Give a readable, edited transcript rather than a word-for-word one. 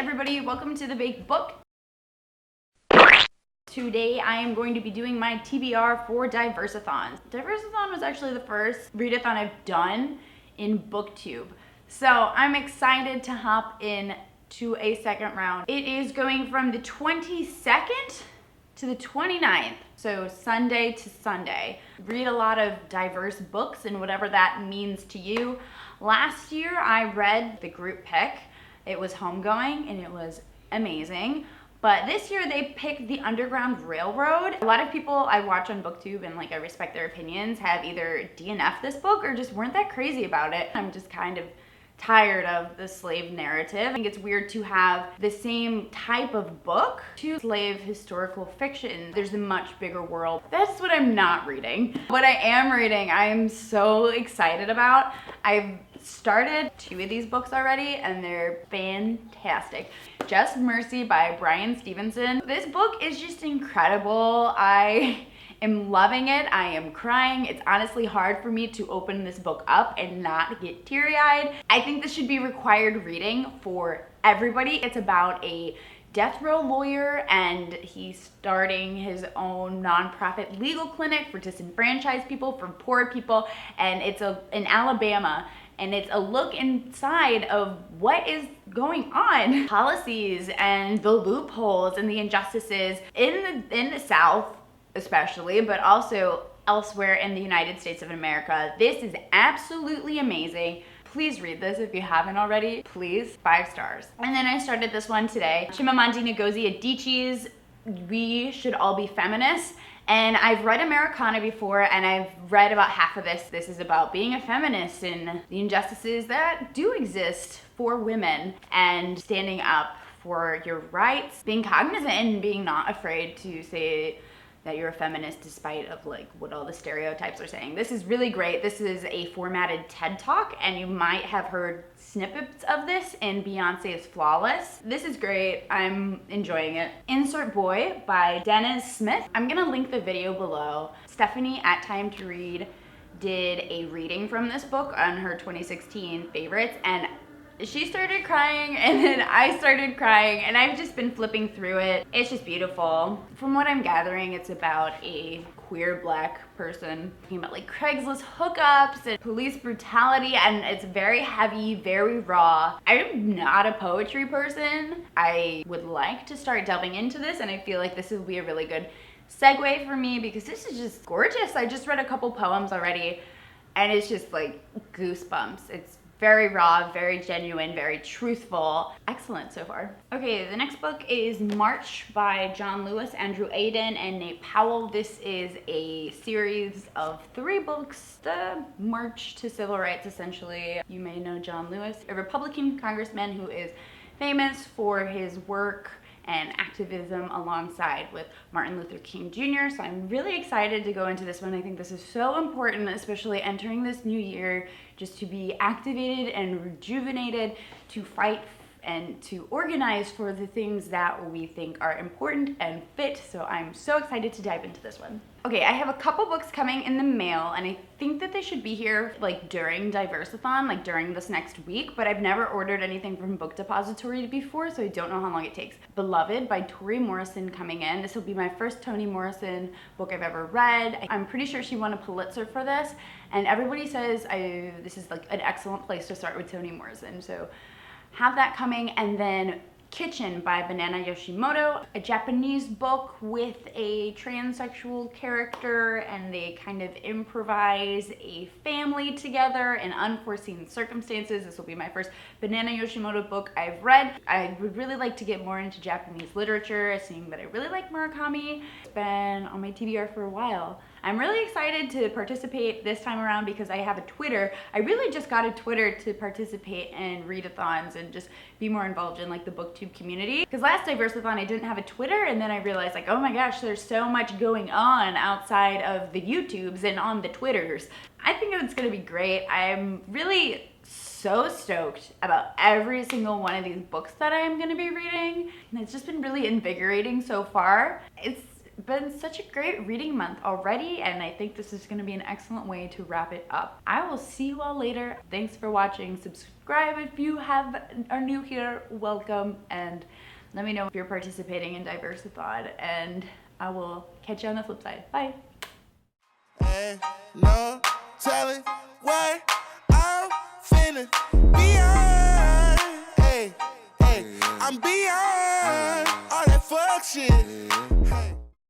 everybody, welcome to The Baked Book. Today I am going to be doing my TBR for Diverseathon. Diverseathon was actually the first readathon I've done in BookTube. So I'm excited to hop in to a second round. It is going from the 22nd to the 29th, so Sunday to Sunday. Read a lot of diverse books and whatever that means to you. Last year I read the group pick. It was homegoing and it was amazing. But this year they picked The Underground Railroad. A lot of people I watch on BookTube and I respect their opinions have either DNF'd this book or just weren't that crazy about it. I'm just kind of tired of the slave narrative. I think it's weird to have the same type of book to slave historical fiction. There's a much bigger world. That's what I'm not reading. What I am reading, I'm so excited about. I've started 2 of these books already and they're fantastic. Just Mercy by Brian Stevenson. This book is just incredible. I am loving it. I am crying. It's honestly hard for me to open this book up and not get teary-eyed. I think this should be required reading for everybody. It's about a death row lawyer and he's starting his own nonprofit legal clinic for disenfranchised people, for poor people, and it's in Alabama. And it's a look inside of what is going on. Policies and the loopholes and the injustices in the South especially, but also elsewhere in the United States of America. This is absolutely amazing. Please read this if you haven't already. Please, 5 stars. And then I started this one today. Chimamanda Ngozi Adichie's We Should All Be Feminist. And I've read Americana before and I've read about half of this. This is about being a feminist and the injustices that do exist for women and standing up for your rights, being cognizant and being not afraid to say that you're a feminist despite of what all the stereotypes are saying. This is really great. This is a formatted TED Talk and you might have heard snippets of this in Beyonce's Flawless. This is great. I'm enjoying it. Ansar Boy by Dennis Smith. I'm gonna link the video below. Stephanie at Time to Read did a reading from this book on her 2016 favorites and she started crying and then I started crying and I've just been flipping through it. It's just beautiful. From what I'm gathering, it's about a queer black person talking about Craigslist hookups and police brutality, and it's very heavy, very raw. I'm not a poetry person. I would like to start delving into this and I feel like this will be a really good segue for me because this is just gorgeous. I just read a couple poems already and it's just goosebumps. It's very raw, very genuine, very truthful. Excellent so far. Okay, the next book is March by John Lewis, Andrew Aiden, and Nate Powell. This is a series of 3 books, the march to civil rights, essentially. You may know John Lewis, a Republican congressman who is famous for his work and activism alongside with Martin Luther King Jr. So I'm really excited to go into this one. I think this is so important, especially entering this new year, just to be activated and rejuvenated, to fight and to organize for the things that we think are important and fit. So I'm so excited to dive into this one. Okay, I have a couple books coming in the mail and I think that they should be here during Diverseathon, during this next week, but I've never ordered anything from Book Depository before, so I don't know how long it takes. Beloved by Toni Morrison coming in. This will be my first Toni Morrison book I've ever read. I'm pretty sure she won a Pulitzer for this, and everybody says this is an excellent place to start with Toni Morrison. So have that coming. And then Kitchen by Banana Yoshimoto, a Japanese book with a transsexual character, and they kind of improvise a family together in unforeseen circumstances. This will be my first Banana Yoshimoto book I've read. I would really like to get more into Japanese literature, seeing that I really like Murakami. It's been on my TBR for a while. I'm really excited to participate this time around because I have a Twitter. I really just got a Twitter to participate in readathons and just be more involved in the BookTube community. Because last Diverseathon I didn't have a Twitter, and then I realized oh my gosh, there's so much going on outside of the YouTubes and on the Twitters. I think it's gonna be great. I'm really so stoked about every single one of these books that I am gonna be reading. And it's just been really invigorating so far. It's been such a great reading month already, and I think this is going to be an excellent way to wrap it up. I will see you all later. Thanks for watching. Subscribe if you are new here. Welcome, and let me know if you're participating in Diverseathon, and I will catch you on the flip side. Bye. Ain't no telling what I'm finna beyond. Hey, I'm beyond all that fuck shit.